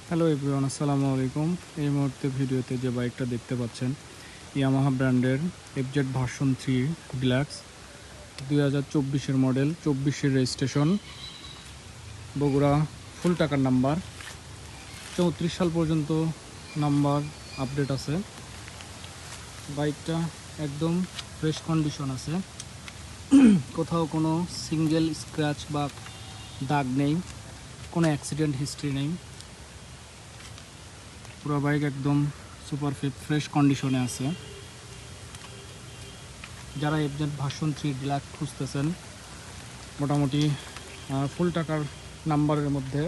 Hello everyone, আসসালামু আলাইকুম। এই মুহূর্তে ভিডিওতে যে বাইকটা দেখতে পাচ্ছেন ইয়ামাহা ব্র্যান্ডের এফজেড ভার্সন 3 ডিলাক্স 2024-এর মডেল, 24-এর রেজিস্ট্রেশন, বগুড়া, ফুল টাকার নাম্বার, 34 সাল পর্যন্ত নাম্বার আপডেট আছে। বাইকটা একদম ফ্রেশ কন্ডিশন আছে, কোথাও কোনো সিঙ্গেল স্ক্র্যাচ বা দাগ নেই, কোনো অ্যাক্সিডেন্ট হিস্ট্রি নেই। পুরো বাইক একদম সুপার ফ্রেশ কন্ডিশনে আছে। যারা এফজেড ভার্সন 3 ডিলাক্স খুঁজতেছেন, মোটামুটি ফুল টাকার নাম্বারের মধ্যে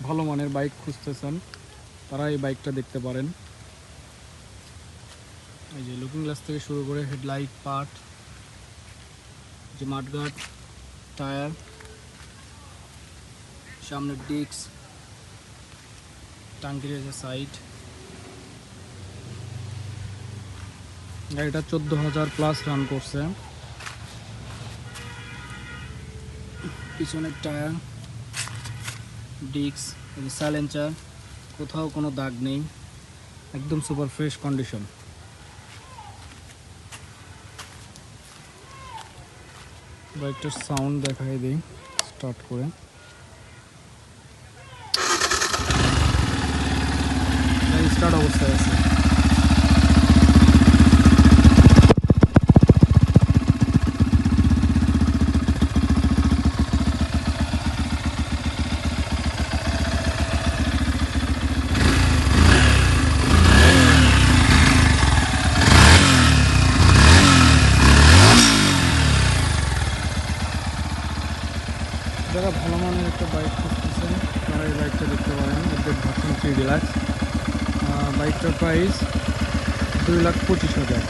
ভালো মানের বাইক খুঁজতেছেন, তারা এই বাইকটা দেখতে পারেন। এই যে লুকিং গ্লাস থেকে শুরু করে হেডলাইট পার্ট, যে মাডগার্ড, টায়ার, সামনের ডিস্ক, টাঙ্কির যে সাইড, গাড়িটা 14,000 প্লাস রান করছে। পিছনের টায়ার, ডিস্ক, সাইলেন্সার, কোথাও কোনো দাগ নেই, একদম সুপার ফ্রেশ কন্ডিশন। বাইকটার সাউন্ড দেখাই দিই স্টার্ট করে। স্টার্ট অবস্থায় আছে। যারা ভালো মানের একটা বাইক খুঁজতেছেন তারা এই বাইকটা দেখতে পারেন, এফজেড ভার্সন 3 ডিলাক্স। বাইকটার প্রাইস 2,25,000।